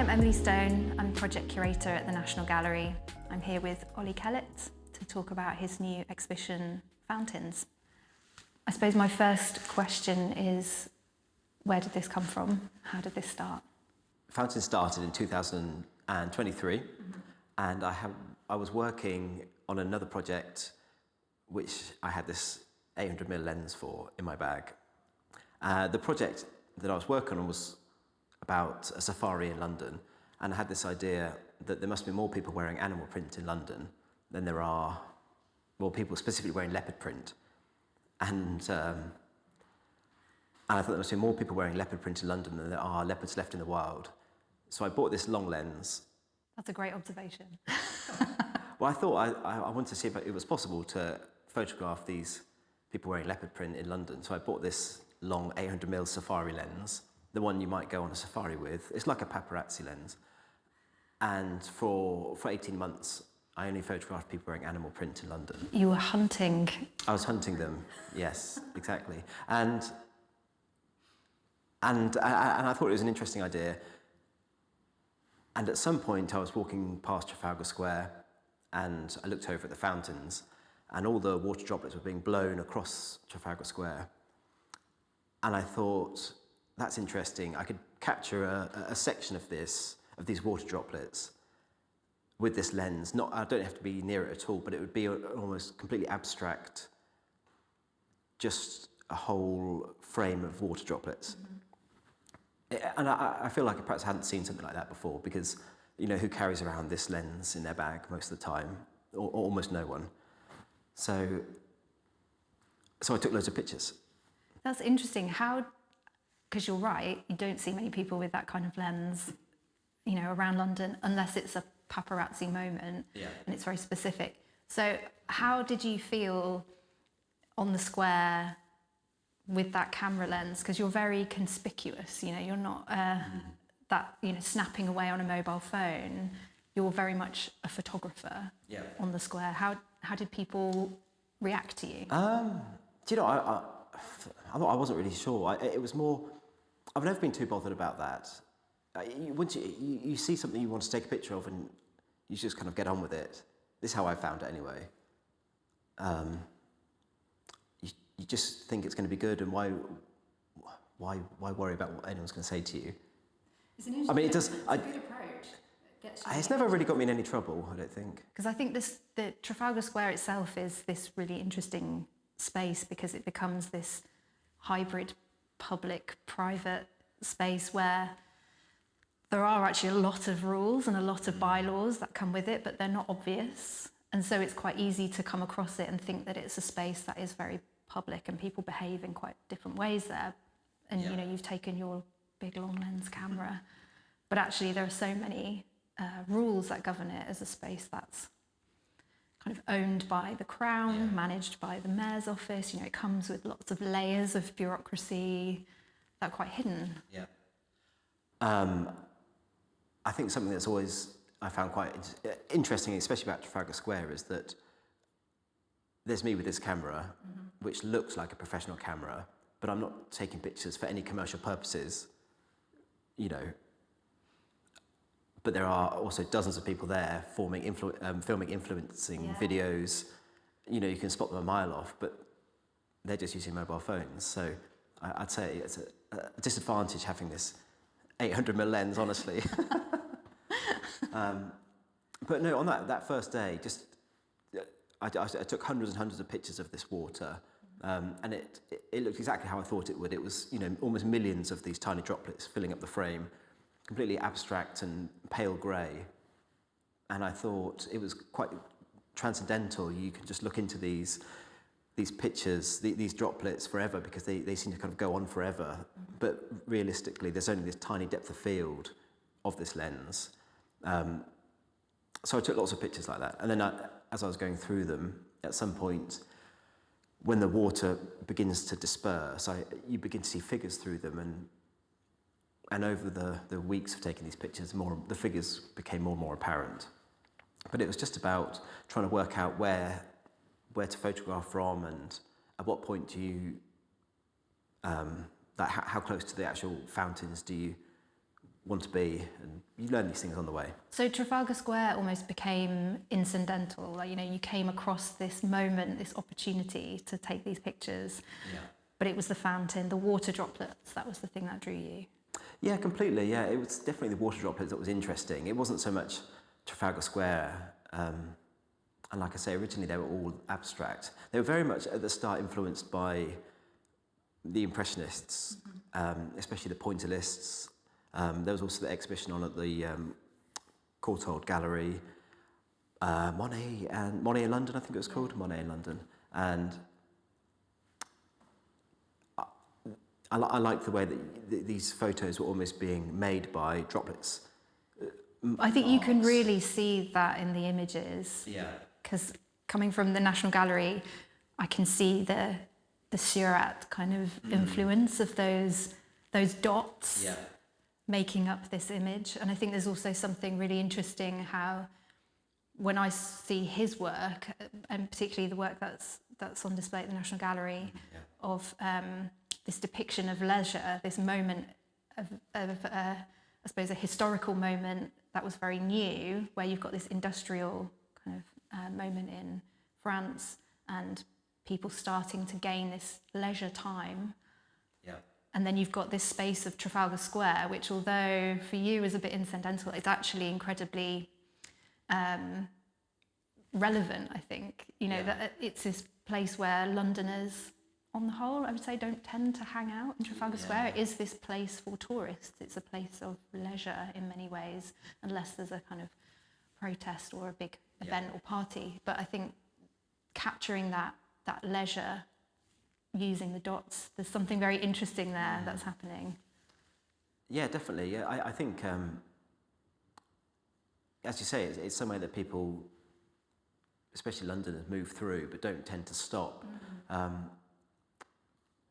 I'm Emily Stone. I'm project curator at the National Gallery. I'm here with Ollie Kellett to talk about his new exhibition, Fountains. I suppose my first question is, where did this come from? How did this start? Fountains started in 2023, and I was working on another project which I had this 800mm lens for in my bag. The project that I was working on was about a safari in London, and I had this idea that there must be more people wearing animal print in London than there are more people specifically wearing leopard print. And I thought there must be more people wearing leopard print in London than there are leopards left in the wild. So I bought this long lens. That's a great observation. Well, I thought I wanted to see if it was possible to photograph these people wearing leopard print in London. So I bought this long 800mm safari lens, the one you might go on a safari with. It's like a paparazzi lens. And for 18 months, I only photographed people wearing animal print in London. You were hunting. I was hunting them, yes, exactly. And I thought it was an interesting idea. And at some point, I was walking past Trafalgar Square, and I looked over at the fountains, and all the water droplets were being blown across Trafalgar Square. And I thought, that's interesting. I could capture a section of these water droplets with this lens. I don't have to be near it at all, but it would be almost completely abstract, just a whole frame of water droplets. And I feel like I perhaps hadn't seen something like that before, because, who carries around this lens in their bag most of the time? Or almost no one. So I took loads of pictures. That's interesting. Because you're right, you don't see many people with that kind of lens, around London, unless it's a paparazzi moment, and it's very specific. So how did you feel on the square with that camera lens? Because you're very conspicuous, you're not snapping away on a mobile phone. You're very much a photographer on the square. How did people react to you? I wasn't really sure. It was more, I've never been too bothered about that. Once you see something you want to take a picture of, and you just kind of get on with it. This is how I found it anyway. You just think it's going to be good, and why worry about what anyone's going to say to you? It's an interesting, it's a good approach. It's never really got me in any trouble, I don't think. Because I think the Trafalgar Square itself is this really interesting space, because it becomes this hybrid public-private space where there are actually a lot of rules and a lot of bylaws that come with it, but they're not obvious. And so it's quite easy to come across it and think that it's a space that is very public and people behave in quite different ways there. And you've taken your big long lens camera, but actually there are so many rules that govern it as a space that's kind of owned by the Crown, managed by the Mayor's office. It comes with lots of layers of bureaucracy that are quite hidden. I think something that's always I found quite interesting, especially about Trafalgar Square, is that there's me with this camera, which looks like a professional camera, but I'm not taking pictures for any commercial purposes, But there are also dozens of people there filming influencing videos. You can spot them a mile off, but they're just using mobile phones. So I'd say it's a disadvantage having this 800mm lens, honestly. But no, on that first day, I took hundreds and hundreds of pictures of this water, and it looked exactly how I thought it would. It was almost millions of these tiny droplets filling up the frame, completely abstract and pale grey. And I thought it was quite transcendental. You can just look into these pictures, these droplets forever, because they seem to kind of go on forever. But realistically, there's only this tiny depth of field of this lens. So I took lots of pictures like that. And then as I was going through them, at some point, when the water begins to disperse, you begin to see figures through them. And over the weeks of taking these pictures, the figures became more and more apparent. But it was just about trying to work out where to photograph from, and at what point do you, how close to the actual fountains do you want to be, and you learn these things on the way. So Trafalgar Square almost became incidental. Like, you came across this moment, this opportunity to take these pictures. Yeah. But it was the fountain, the water droplets, that was the thing that drew you. Yeah, completely. Yeah, it was definitely the water droplets that was interesting. It wasn't so much Trafalgar Square. And like I say, originally they were all abstract. They were very much at the start influenced by the Impressionists, especially the Pointillists. There was also the exhibition on at the Courtauld Gallery, Monet in London, I think it was called, Monet in London. And I like the way that these photos were almost being made by droplets. I think you can really see that in the images. Yeah. Because coming from the National Gallery, I can see the Seurat kind of influence of those dots making up this image. And I think there's also something really interesting how when I see his work, and particularly the work that's on display at the National Gallery, of this depiction of leisure, this moment of I suppose, a historical moment that was very new, where you've got this industrial kind of moment in France and people starting to gain this leisure time. Yeah. And then you've got this space of Trafalgar Square, which, although for you is a bit incidental, it's actually incredibly relevant, I think. That it's this place where Londoners, on the whole, I would say, don't tend to hang out in Trafalgar Square. It is this place for tourists. It's a place of leisure in many ways, unless there's a kind of protest or a big event or party. But I think capturing that leisure using the dots, there's something very interesting there that's happening. Yeah, definitely. Yeah, I think, as you say, it's somewhere that people, especially Londoners, move through but don't tend to stop.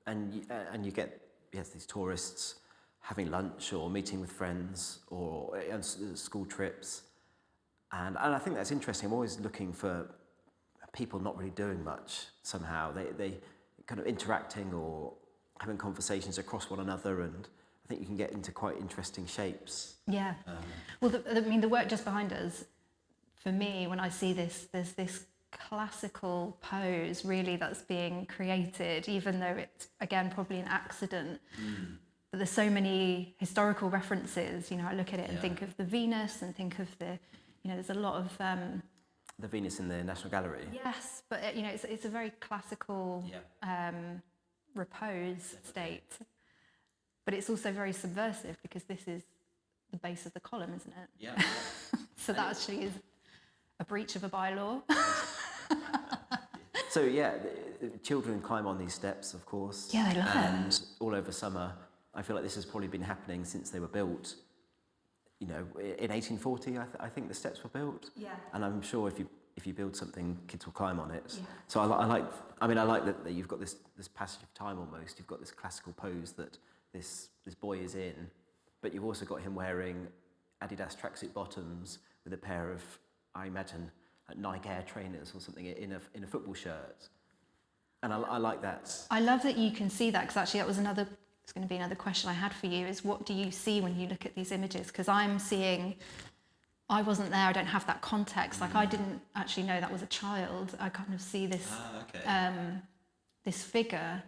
And you get these tourists having lunch or meeting with friends or on school trips. And I think that's interesting. I'm always looking for people not really doing much somehow. They kind of interacting or having conversations across one another, and I think you can get into quite interesting shapes. Yeah. Well, the work just behind us, for me, when I see this, there's this classical pose really that's being created, even though it's, again, probably an accident. But there's so many historical references. I look at it and think of the Venus and think of there's a lot of... the Venus in the National Gallery. Yes, but it's a very classical repose state. But it's also very subversive because this is the base of the column, isn't it? Yeah. So that actually is a breach of a bylaw. So the children climb on these steps, of course. Yeah, they love it. And all over summer, I feel like this has probably been happening since they were built. In 1840, I think the steps were built. Yeah. And I'm sure if you build something, kids will climb on it. Yeah. So I like that you've got this passage of time almost. You've got this classical pose that this boy is in, but you've also got him wearing Adidas tracksuit bottoms with a pair of, I imagine, Nike Air trainers or something in a football shirt. And I like that. I love that you can see that, because actually that was it's going to be another question I had for you, is what do you see when you look at these images? Because I'm seeing, I wasn't there, I don't have that context. Like, I didn't actually know that was a child. I kind of see this, this figure,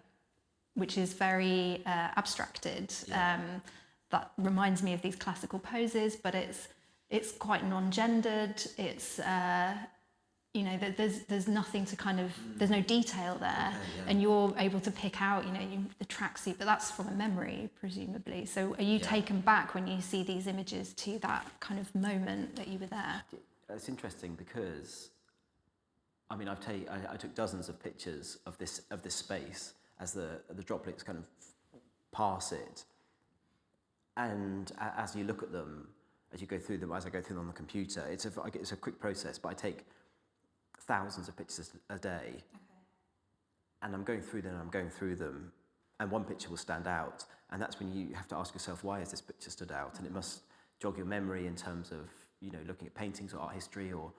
which is very abstracted. That reminds me of these classical poses, but it's quite non-gendered. It's there's nothing to kind of, there's no detail there, and you're able to pick out the tracksuit, but that's from a memory presumably. So are you taken back when you see these images to that kind of moment that you were there? It's interesting because I took dozens of pictures of this space as the droplets kind of pass it, and as you look at them, as I go through them on the computer, it's a quick process, but I take thousands of pictures a day, and I'm going through them, and one picture will stand out, and that's when you have to ask yourself, why has this picture stood out? And it must jog your memory in terms of looking at paintings or art history, or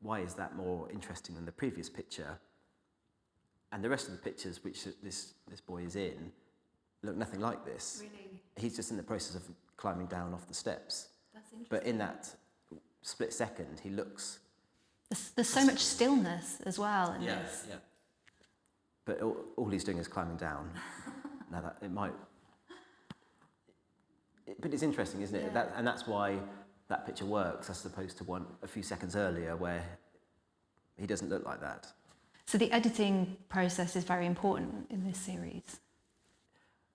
why is that more interesting than the previous picture? And the rest of the pictures which this boy is in look nothing like this. Really? He's just in the process of climbing down off the steps. That's interesting. But in that split second, he looks... There's so much stillness as well in this. Yeah. But all he's doing is climbing down. Now that it might... But it's interesting, isn't it? Yeah. And that's why that picture works, as opposed to one a few seconds earlier where he doesn't look like that. So the editing process is very important in this series.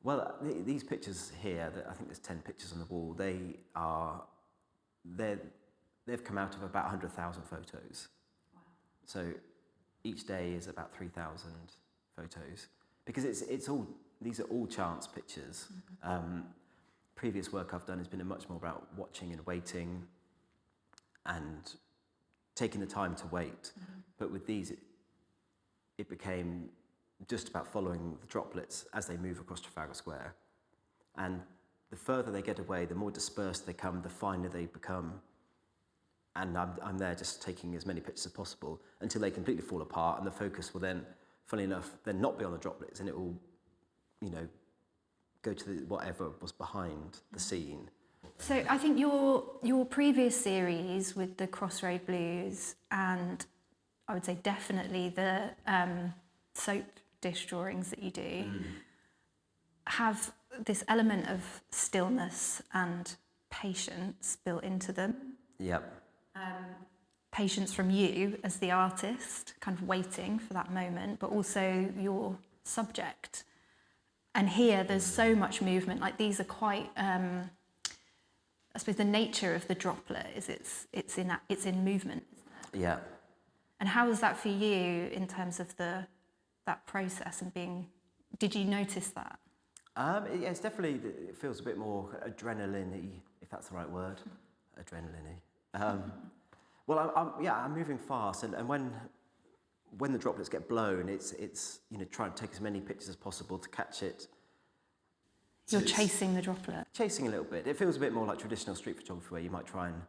Well, these pictures here, I think there's 10 pictures on the wall, they've come out of about 100,000 photos. Wow. So each day is about 3,000 photos. Because these are all chance pictures. Mm-hmm. Previous work I've done has been much more about watching and waiting and taking the time to wait. Mm-hmm. But with these, it became just about following the droplets as they move across Trafalgar Square. And the further they get away, the more dispersed they come, the finer they become. And I'm there just taking as many pictures as possible until they completely fall apart, and the focus will then, funnily enough, then not be on the droplets, and it will, go to whatever was behind the scene. So I think your previous series with the Crossroad Blues, and I would say definitely the soap dish drawings that you do, have this element of stillness and patience built into them. Yep. Patience from you as the artist, kind of waiting for that moment, but also your subject. And here there's so much movement. Like, these are quite, I suppose the nature of the droplet is it's in movement, isn't it? Yeah. And how was that for you in terms of that process and did you notice that? It's definitely, it feels a bit more adrenaline-y, if that's the right word. Adrenaline-y. Well, I'm moving fast, and when the droplets get blown, it's trying to take as many pictures as possible to catch it. You're chasing the droplet. Chasing a little bit. It feels a bit more like traditional street photography, where you might try and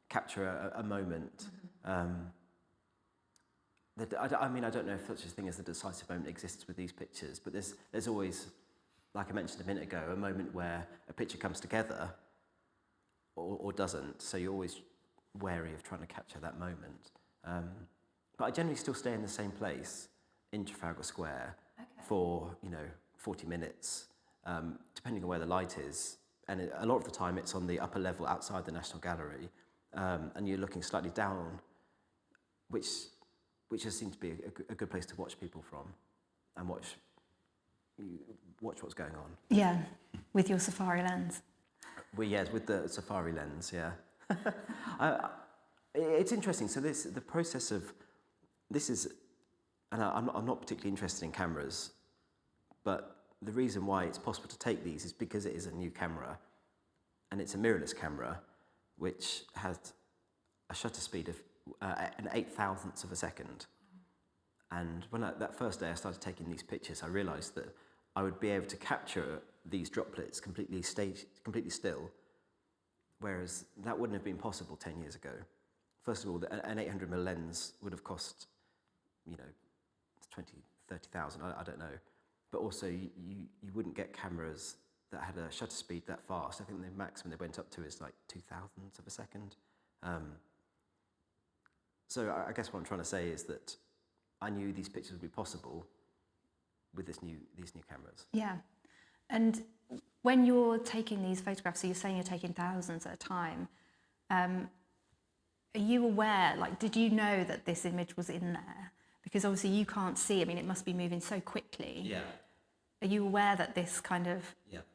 capture a moment. Mm-hmm. I don't know if such a thing as the decisive moment exists with these pictures, but there's always, like I mentioned a minute ago, a moment where a picture comes together or doesn't, so you're always wary of trying to capture that moment. But I generally still stay in the same place in Trafalgar Square for 40 minutes, depending on where the light is. And a lot of the time it's on the upper level outside the National Gallery, and you're looking slightly down, which just seems to be a good place to watch people from and watch what's going on. Yeah, with your safari lens. With the safari lens, yeah. It's interesting. So the process of this is, and I'm not particularly interested in cameras, but the reason why it's possible to take these is because it is a new camera, and it's a mirrorless camera, which has a shutter speed of an 8,000th of a second. And when that first day I started taking these pictures, I realised that I would be able to capture these droplets completely still, whereas that wouldn't have been possible 10 years ago. First of all, an 800mm lens would have cost, 20, 30,000, I don't know. But also, you wouldn't get cameras that had a shutter speed that fast. I think the maximum they went up to is like 2,000ths of a second. So I guess what I'm trying to say is that I knew these pictures would be possible with these new cameras. Yeah, and when you're taking these photographs, so you're saying you're taking thousands at a time, are you aware, did you know that this image was in there? Because obviously you can't see, it must be moving so quickly. Yeah. Are you aware that this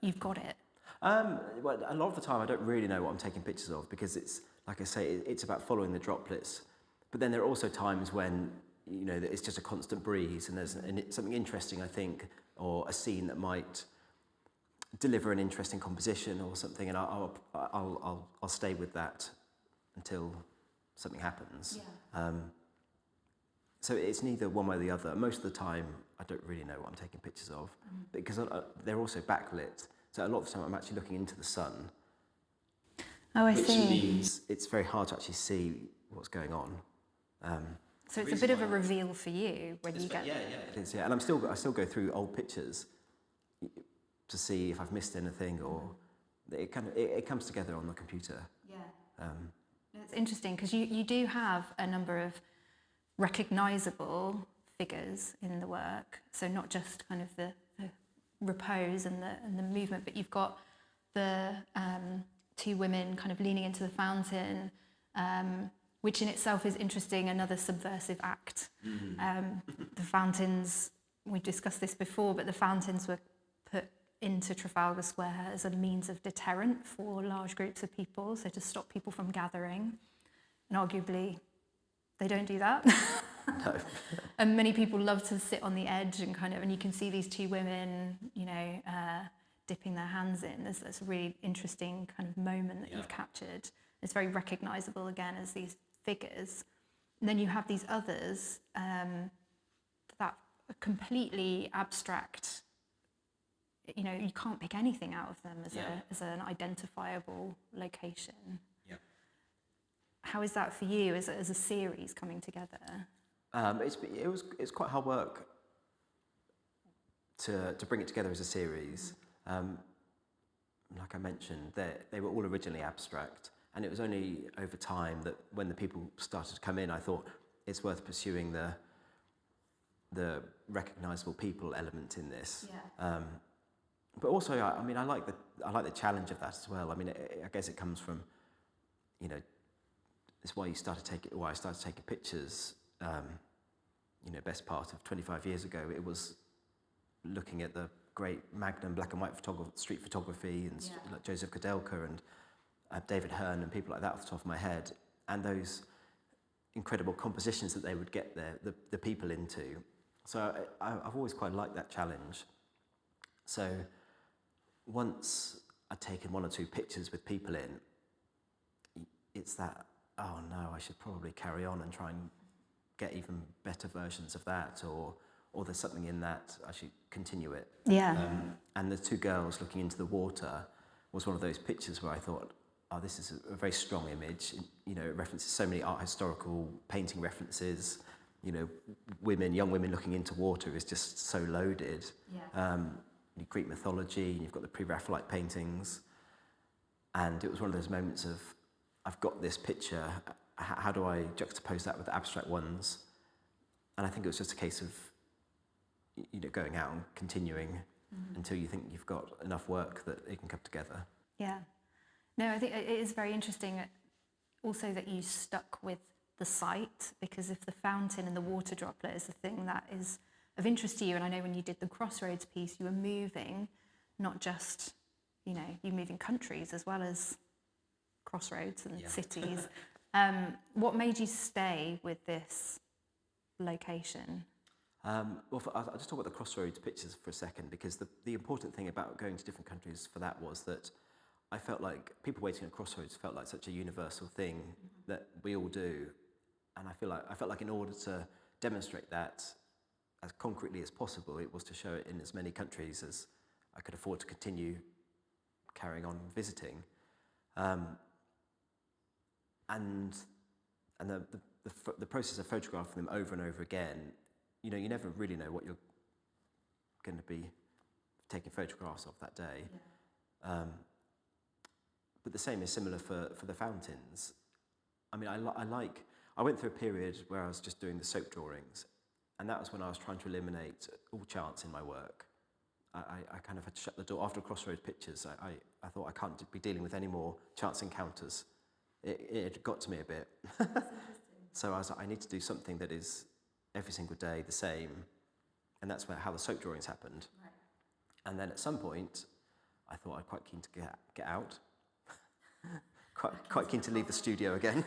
you've got it? Well, a lot of the time I don't really know what I'm taking pictures of, because it's, like I say, it's about following the droplets. But then there are also times when, it's just a constant breeze and there's something interesting, I think, or a scene that might deliver an interesting composition or something, and I'll stay with that until something happens. Yeah. So it's neither one way or the other. Most of the time, I don't really know what I'm taking pictures of, because they're also backlit. So a lot of the time, I'm actually looking into the sun. Oh, I which see. Which means it's very hard to actually see what's going on. So it's a bit of a reveal for you when you get... Yeah, it is. Yeah, and I still go through old pictures to see if I've missed anything, or it comes together on the computer. Yeah. It's interesting because you do have a number of recognisable figures in the work, so not just kind of the repose and the movement, but you've got the two women kind of leaning into the fountain, which in itself is interesting, another subversive act. The fountains, we discussed this before, but the fountains were put into Trafalgar Square as a means of deterrent for large groups of people, so to stop people from gathering. And arguably, they don't do that. No. And many people love to sit on the edge and you can see these two women, dipping their hands in. There's a really interesting kind of moment that you've captured. It's very recognisable again as these figures. And then you have these others that are completely abstract. You can't pick anything out of them as an identifiable location. Yeah. How is that for you as a series coming together? It's quite hard work to bring it together as a series. Like I mentioned, they were all originally abstract, and it was only over time that when the people started to come in, I thought it's worth pursuing the recognisable people element in this. Yeah. But also, I like the challenge of that as well. I guess it comes from, it's why I started taking pictures. Best part of 25 years ago, it was looking at the great Magnum black and white street photography, and like Joseph Koudelka and David Hearn and people like that off the top of my head, and those incredible compositions that they would get the people into. So I've always quite liked that challenge. So once I'd taken one or two pictures with people in, it's that, oh no, I should probably carry on and try and get even better versions of that, or there's something in that, I should continue it. Yeah. And the two girls looking into the water was one of those pictures where I thought, oh, this is a very strong image. It references so many art historical painting references. Young women looking into water is just so loaded. Yeah. Greek mythology, and you've got the pre-Raphaelite paintings. And it was one of those moments of, I've got this picture, how do I juxtapose that with the abstract ones? And I think it was just a case of, going out and continuing until you think you've got enough work that it can come together. Yeah. No, I think it is very interesting also that you stuck with the site, because if the fountain and the water droplet is the thing that is of interest to you, and I know when you did the Crossroads piece, you were moving, not just, you're moving countries as well as crossroads and cities. What made you stay with this location? I'll just talk about the Crossroads pictures for a second, because the important thing about going to different countries for that was that I felt like people waiting at Crossroads felt like such a universal thing that we all do, and I felt like in order to demonstrate that as concretely as possible, it was to show it in as many countries as I could afford to continue carrying on visiting, and the process of photographing them over and over again. You never really know what you're going to be taking photographs of that day. Yeah. But the same is similar for the fountains. I went through a period where I was just doing the soap drawings, and that was when I was trying to eliminate all chance in my work. I kind of had to shut the door. After Crossroads pictures, I thought I can't be dealing with any more chance encounters. It got to me a bit. So I was like, I need to do something that is every single day the same, and that's how the soap drawings happened. Right. And then at some point, I thought I'd quite keen to get out, quite keen to leave the studio again,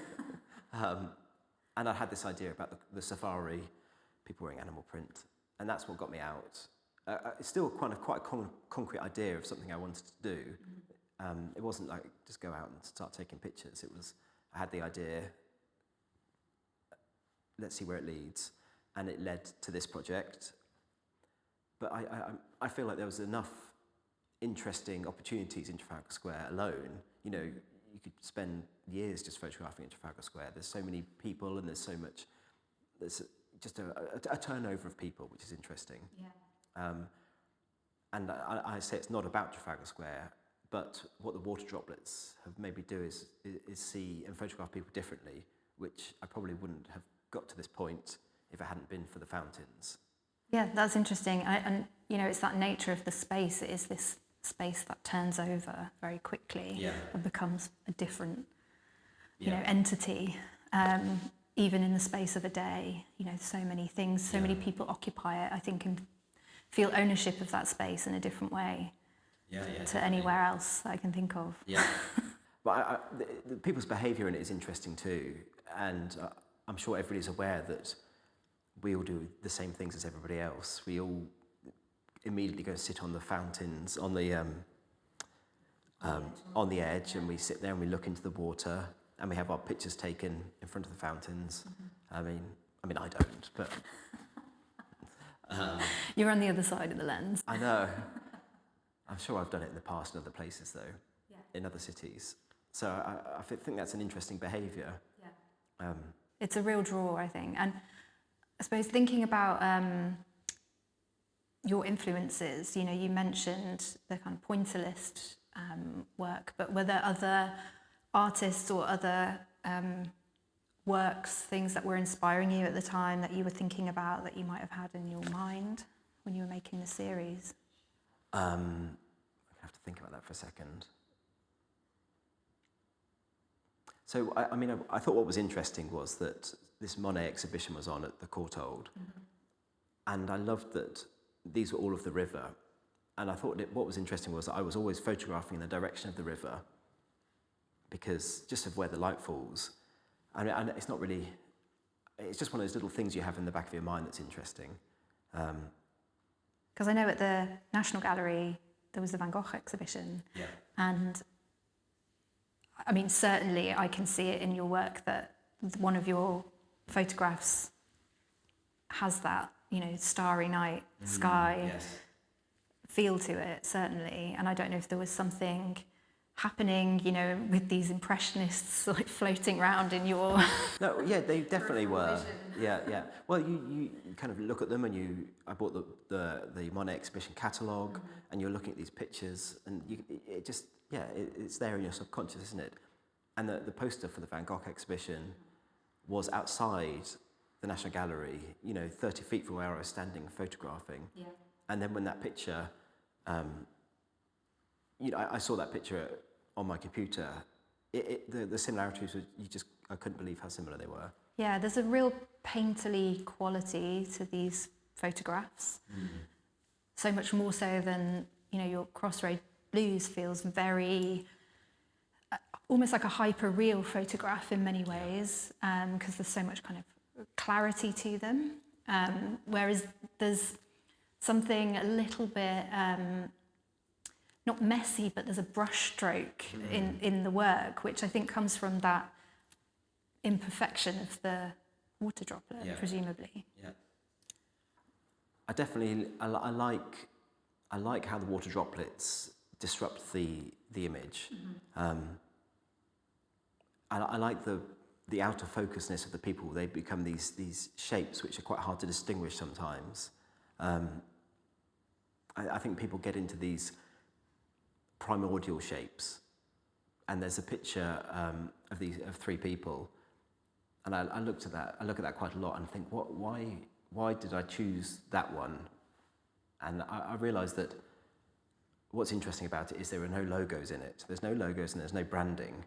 and I had this idea about the safari, people wearing animal print, and that's what got me out. It's still quite a concrete idea of something I wanted to do. It wasn't like just go out and start taking pictures. It was, I had the idea, let's see where it leads. And it led to this project. But I feel like there was enough interesting opportunities in Trafalgar Square alone. You could spend years just photographing in Trafalgar Square. There's so many people, and there's just a turnover of people, which is interesting. Yeah. and I say it's not about Trafalgar Square, but what the water droplets have made me do is see and photograph people differently, which I probably wouldn't have got to this point if it hadn't been for the fountains. Yeah, that's interesting. And you know, it's that nature of the space. It is this space that turns over very quickly and becomes a different, you know, entity. Even in the space of a day, you know, so many things, so many people occupy it, I think, and feel ownership of that space in a different way to anywhere else that I can think of. Yeah. But the people's behaviour in it is interesting too. And I'm sure everybody's aware that we all do the same things as everybody else. We all immediately go and sit on the fountains, on the edge, and we sit there and we look into the water, and we have our pictures taken in front of the fountains. I mean, I don't, but you're on the other side of the lens. I know. I'm sure I've done it in the past in other places, though, in other cities. So I think that's an interesting behaviour. Yeah. It's a real draw, I think. And I suppose thinking about your influences, you know, you mentioned the kind of pointillist work, but were there other artists or other works, things that were inspiring you at the time that you were thinking about that you might have had in your mind when you were making the series? I have to think about that for a second. So, I thought what was interesting was that this Monet exhibition was on at the Courtauld, and I loved that these were all of the river. And I thought what was interesting was that I was always photographing in the direction of the river, because just of where the light falls. And it's not really, it's just one of those little things you have in the back of your mind that's interesting. Because I know at the National Gallery there was the Van Gogh exhibition, and I mean, certainly I can see it in your work that one of your photographs has that, you know, starry night sky feel to it, certainly. And I don't know if there was something happening, you know, with these impressionists like floating around in your... No, yeah, they definitely were. Yeah. Well, you kind of look at them, and I bought the Monet exhibition catalogue, and you're looking at these pictures, and it's there in your subconscious, isn't it? And the poster for the Van Gogh exhibition was outside the National Gallery, you know, 30 feet from where I was standing photographing. Yeah. And then when that picture, you know, I saw that picture on my computer, the similarities were, I couldn't believe how similar they were. Yeah, there's a real painterly quality to these photographs. So much more so than, you know, your Crossroad Blues feels very, almost like a hyper-real photograph in many ways, because there's so much kind of clarity to them. Whereas there's something a little bit, not messy, but there's a brushstroke in the work, which I think comes from that imperfection of the water droplet, presumably. Yeah. I definitely, I like how the water droplets disrupt the image. I like the outer focusness of the people. They become these shapes which are quite hard to distinguish sometimes. I think people get into these primordial shapes, and there's a picture of three people, and I look at that quite a lot and think, why did I choose that one? And I realised that what's interesting about it is there are no logos in it. There's no logos and there's no branding.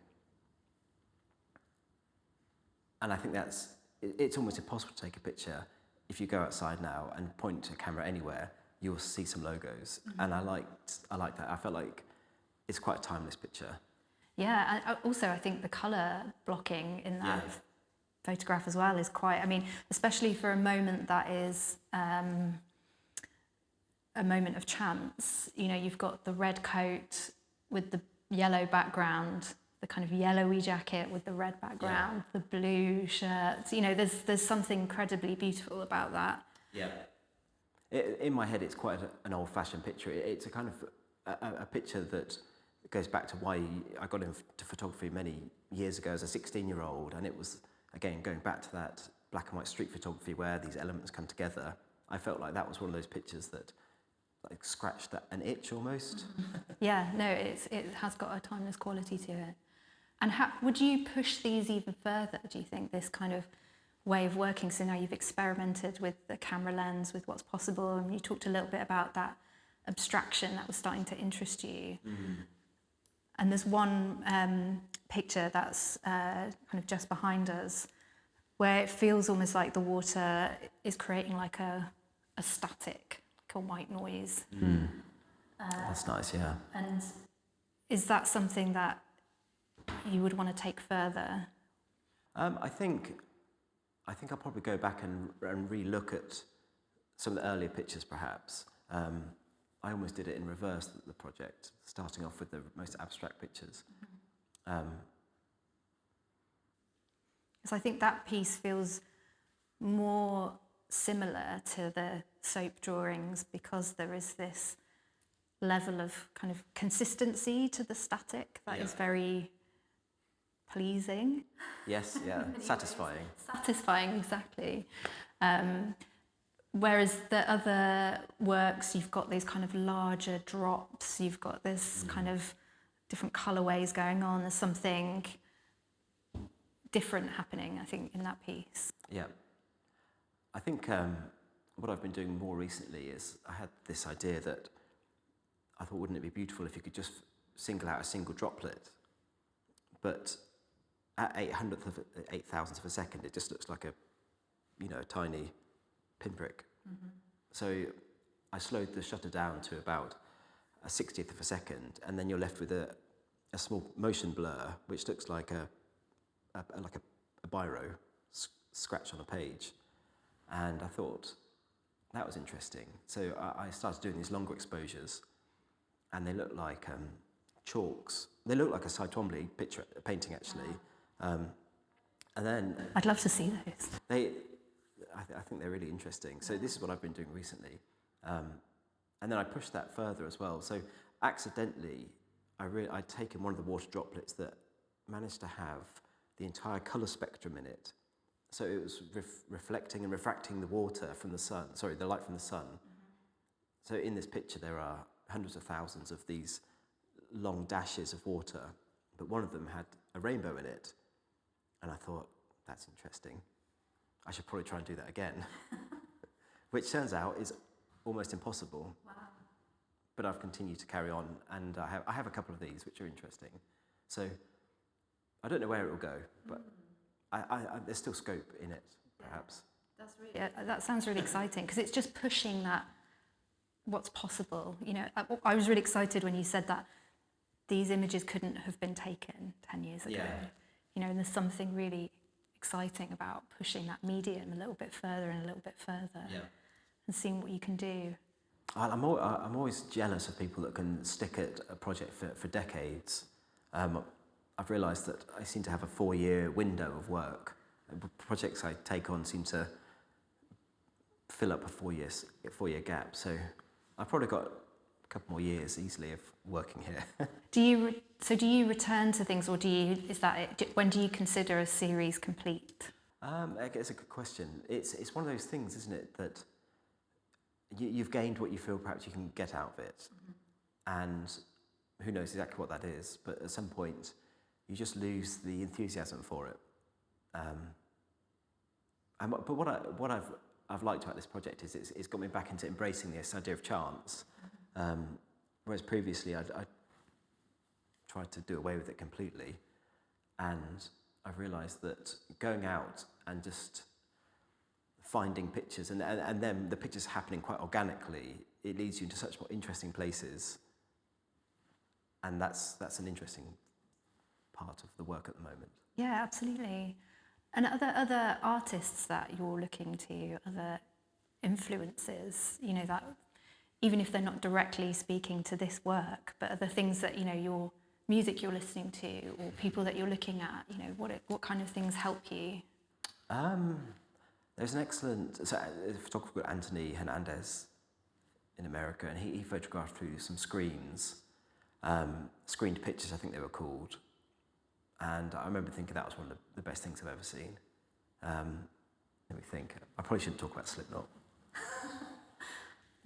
And I think it's almost impossible to take a picture. If you go outside now and point a camera anywhere, you'll see some logos. And I like that. I felt like it's quite a timeless picture. Yeah, and also I think the colour blocking in that photograph as well is quite, I mean, especially for a moment that is a moment of chance. You know, you've got the red coat with the yellow background, the kind of yellowy jacket with the red background, the blue shirt. You know, there's something incredibly beautiful about that. Yeah. In my head, it's quite an old-fashioned picture. It's a kind of a picture that goes back to why I got into photography many years ago as a 16-year-old, and it was, again, going back to that black and white street photography where these elements come together. I felt like that was one of those pictures that like scratched an itch almost. Yeah, no, it has got a timeless quality to it. And would you push these even further, do you think, this kind of way of working? So now you've experimented with the camera lens, with what's possible, and you talked a little bit about that abstraction that was starting to interest you. And there's one picture that's kind of just behind us where it feels almost like the water is creating like a static, like a white noise. That's nice, yeah. And is that something that you would want to take further? I think I'll probably go back and re-look at some of the earlier pictures, perhaps. I almost did it in reverse, the project, starting off with the most abstract pictures. Because I think that piece feels more similar to the soap drawings because there is this level of kind of consistency to the static that is very pleasing. Yes, yeah, satisfying. Satisfying, exactly. Whereas the other works, you've got these kind of larger drops, you've got this kind of different colourways going on, there's something different happening, I think, in that piece. Yeah. I think what I've been doing more recently is I had this idea that I thought, wouldn't it be beautiful if you could just single out a single droplet, but at 8,000th of a second, it just looks like a tiny pinprick. So I slowed the shutter down to about a 60th of a second, and then you're left with a small motion blur, which looks like a biro scratch on a page. And I thought that was interesting. So I started doing these longer exposures, and they look like chalks. They look like a Cy Twombly painting, actually. And then I'd love to see those. I think they're really interesting. So this is what I've been doing recently. And then I pushed that further as well. So accidentally, I'd taken one of the water droplets that managed to have the entire colour spectrum in it. So it was reflecting and refracting the water from the sun, the light from the sun. So in this picture, there are hundreds of thousands of these long dashes of water, but one of them had a rainbow in it. And I thought, that's interesting. I should probably try and do that again. Which turns out is almost impossible. Wow. But I've continued to carry on, and I have a couple of these which are interesting. So I don't know where it will go, but there's still scope in it, perhaps. That sounds really exciting because it's just pushing that what's possible. I was really excited when you said that these images couldn't have been taken 10 years ago. Yeah. And there's something really exciting about pushing that medium a little bit further and a little bit further, and seeing what you can do. I'm always jealous of people that can stick at a project for decades. I've realised that I seem to have a 4-year window of work. Projects I take on seem to fill up a 4-year gap. So I've probably got a couple more years easily of working here. Do you return to things, or is that it? When do you consider a series complete? It's a good question. It's one of those things, isn't it, that you've gained what you feel perhaps you can get out of it, and who knows exactly what that is. But at some point, you just lose the enthusiasm for it. But what I've liked about this project is it's got me back into embracing this idea of chance, whereas previously I tried to do away with it completely, and I've realised that going out and just finding pictures and then the pictures happening quite organically, it leads you into such more interesting places, and that's an interesting part of the work at the moment. Yeah, absolutely. And other artists that you're looking to, other influences, that even if they're not directly speaking to this work, but other things that your music you're listening to, or people that you're looking at, what kind of things help you? There's an excellent photographer called Anthony Hernandez in America, and he photographed through some screens, screened pictures, I think they were called. And I remember thinking that was one of the best things I've ever seen. Let me think. I probably shouldn't talk about Slipknot.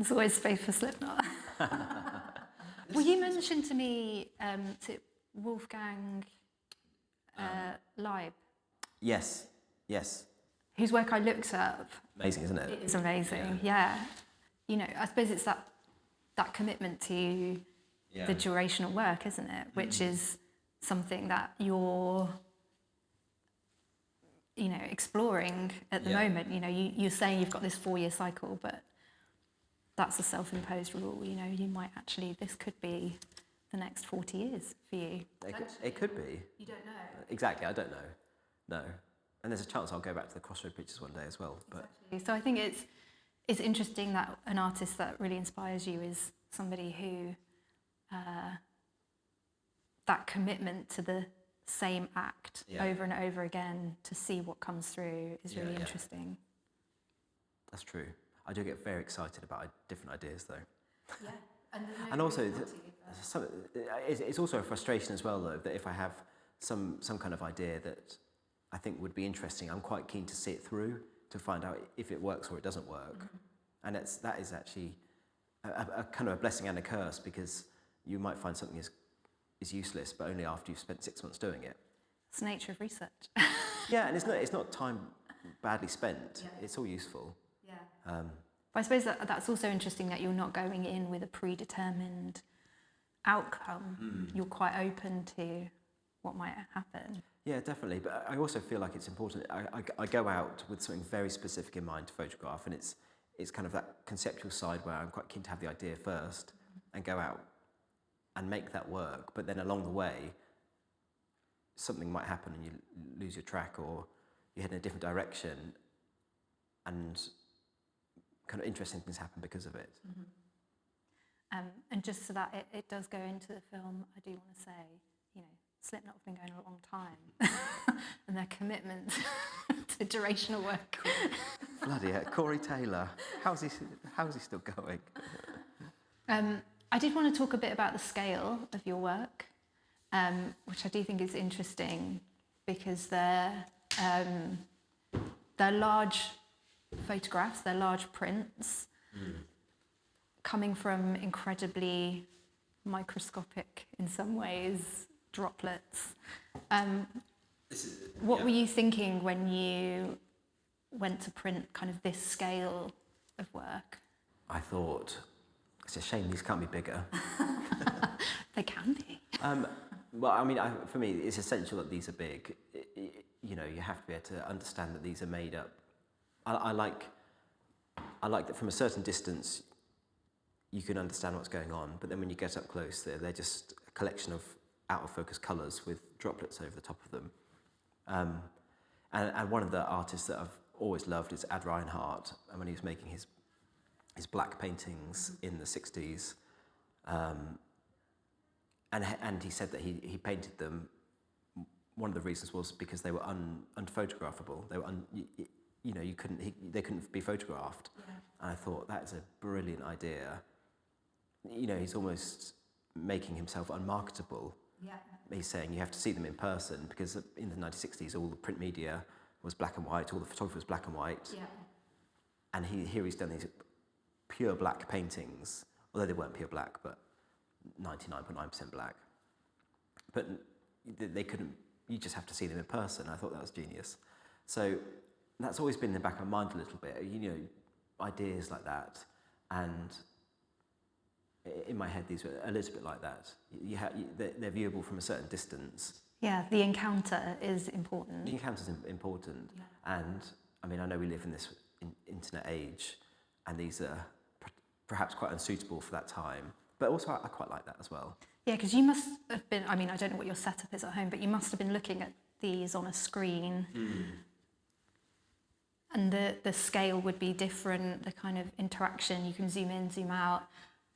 There's always space for Slipknot. Well, you mentioned to me is it Wolfgang Leib, Yes, yes. whose work I looked up. Amazing, isn't it? It is amazing, yeah. You know, I suppose it's that commitment to the durational work, isn't it? Which is something that you're, you know, exploring at the moment. You know, you're saying you've got this 4-year cycle, but that's a self-imposed rule. You know, you might actually, this could be the next 40 years for you. It could be. You don't know. Exactly, I don't know. No. And there's a chance I'll go back to the Crossroad pictures one day as well. But Exactly. So I think it's interesting that an artist that really inspires you is somebody who that commitment to the same act over and over again to see what comes through is really interesting. That's true. I do get very excited about different ideas though. Yeah. And also, it's also a frustration as well though, that if I have some kind of idea that I think would be interesting, I'm quite keen to see it through to find out if it works or it doesn't work. And that is actually a kind of a blessing and a curse, because you might find something is useless, but only after you've spent 6 months doing it. It's the nature of research. Yeah, and it's not time badly spent. It's all useful. Yeah. But I suppose that's also interesting that you're not going in with a predetermined outcome. You're quite open to what might happen. Yeah, definitely. But I also feel like it's important. I go out with something very specific in mind to photograph, and it's kind of that conceptual side where I'm quite keen to have the idea first and go out and make that work. But then along the way, something might happen and you lose your track, or you head in a different direction, and kind of interesting things happen because of it. And just so that it does go into the film, I do want to say, you know, Slipknot have been going a long time, and their commitment to durational work. Bloody hell, Corey Taylor, how's he still going? I did want to talk a bit about the scale of your work, which I do think is interesting, because they're large photographs, they're large prints, coming from incredibly microscopic, in some ways, droplets. What were you thinking when you went to print kind of this scale of work? I thought, it's a shame these can't be bigger. They can be. Well, I mean, for me, it's essential that these are big. You know, you have to be able to understand that these are made up. I like that from a certain distance, you can understand what's going on, but then when you get up close, they're just a collection of out-of-focus colours with droplets over the top of them. And one of the artists that I've always loved is Ad Reinhardt, and when he was making his black paintings in the 60s, and he said that he painted them. One of the reasons was because they were unphotographable. They were they couldn't be photographed. Yeah. And I thought, that is a brilliant idea. You know, he's almost making himself unmarketable. Yeah. He's saying you have to see them in person, because in the 1960s, all the print media was black and white, all the photography was black and white. Yeah. And he's done these pure black paintings, although they weren't pure black, but 99.9% black. But they couldn't, you just have to see them in person. I thought that was genius. So that's always been in the back of my mind a little bit, you know, ideas like that. And in my head, these were a little bit like that. They're viewable from a certain distance. Yeah, the encounter is important. The encounter's important. Yeah. And I mean, I know we live in this internet age, and these are perhaps quite unsuitable for that time. But also, I quite like that as well. Yeah, because you must have been, I mean, I don't know what your setup is at home, but you must have been looking at these on a screen. And the scale would be different, the kind of interaction, you can zoom in, zoom out.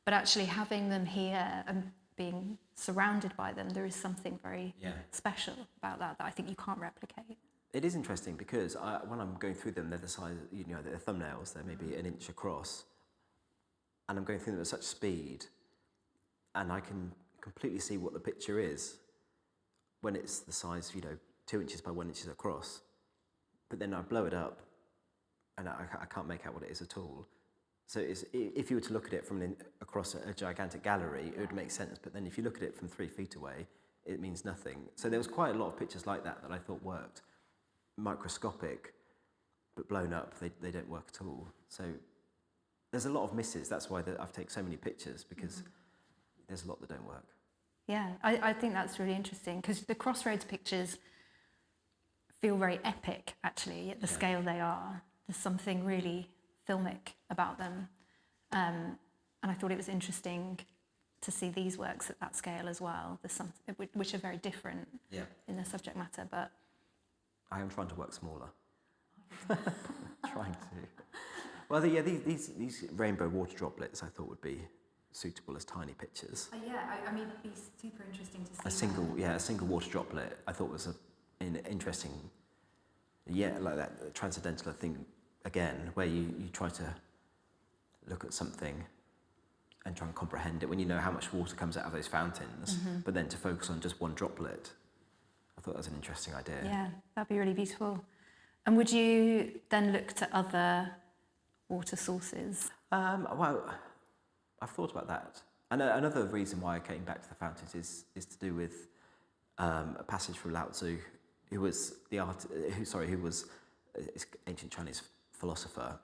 But actually having them here and being surrounded by them, there is something very special about that I think you can't replicate. It is interesting, because when I'm going through them, they're the size, you know, they're thumbnails, they're maybe an inch across. And I'm going through them at such speed, and I can completely see what the picture is when it's the size, you know, 2 inches by 1 inch across. But then I blow it up, and I can't make out what it is at all. So if you were to look at it from across a gigantic gallery, it would make sense. But then if you look at it from 3 feet away, it means nothing. So there was quite a lot of pictures like that I thought worked. Microscopic, but blown up, they don't work at all. So there's a lot of misses. That's why I've taken so many pictures, because there's a lot that don't work. Yeah, I think that's really interesting, because the Crossroads pictures feel very epic, actually, at the scale they are. There's something really filmic about them. And I thought it was interesting to see these works at that scale as well. There's some, which are very different in their subject matter, but... I am trying to work smaller. Trying to. Well, these rainbow water droplets I thought would be suitable as tiny pictures. I mean, it'd be super interesting to see. A single water droplet I thought was an interesting, like that transcendental thing again, where you try to look at something and try and comprehend it when you know how much water comes out of those fountains, but then to focus on just one droplet, I thought that was an interesting idea. Yeah, that'd be really beautiful. And would you then look to other water sources? Well, I've thought about that. And another reason why I came back to the fountains is to do with a passage from Lao Tzu, who was this ancient Chinese philosopher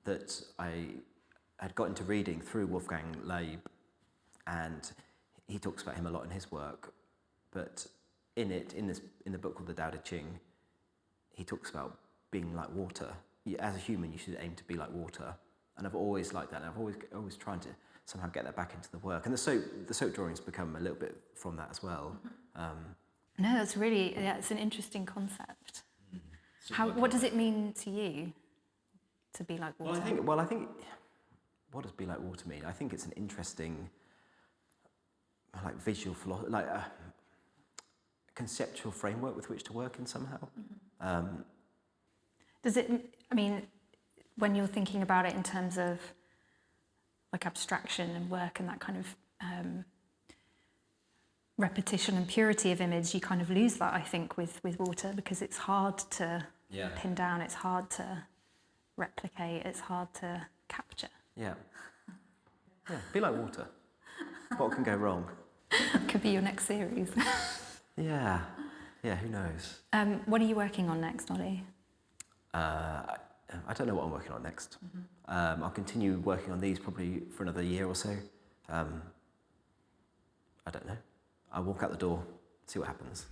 that I had got into reading through Wolfgang Leib, and he talks about him a lot in his work. But in the book called the Tao Te Ching, he talks about being like water. As a human, you should aim to be like water. And I've always liked that, and I've always trying to somehow get that back into the work. And the soap drawings become a little bit from that as well. No, that's really, it's an interesting concept. What does it mean to you to be like water? Well, I think, what does be like water mean? I think it's an interesting, like visual philosophy, like a conceptual framework with which to work in somehow. Does it, I mean, when you're thinking about it in terms of like abstraction and work and that kind of repetition and purity of image, you kind of lose that, I think, with water, because it's hard to pin down, it's hard to replicate, it's hard to capture. Yeah, be like water. What can go wrong? Could be your next series. Yeah, who knows? What are you working on next, Ollie? I don't know what I'm working on next. I'll continue working on these probably for another year or so. I don't know. I'll walk out the door, see what happens.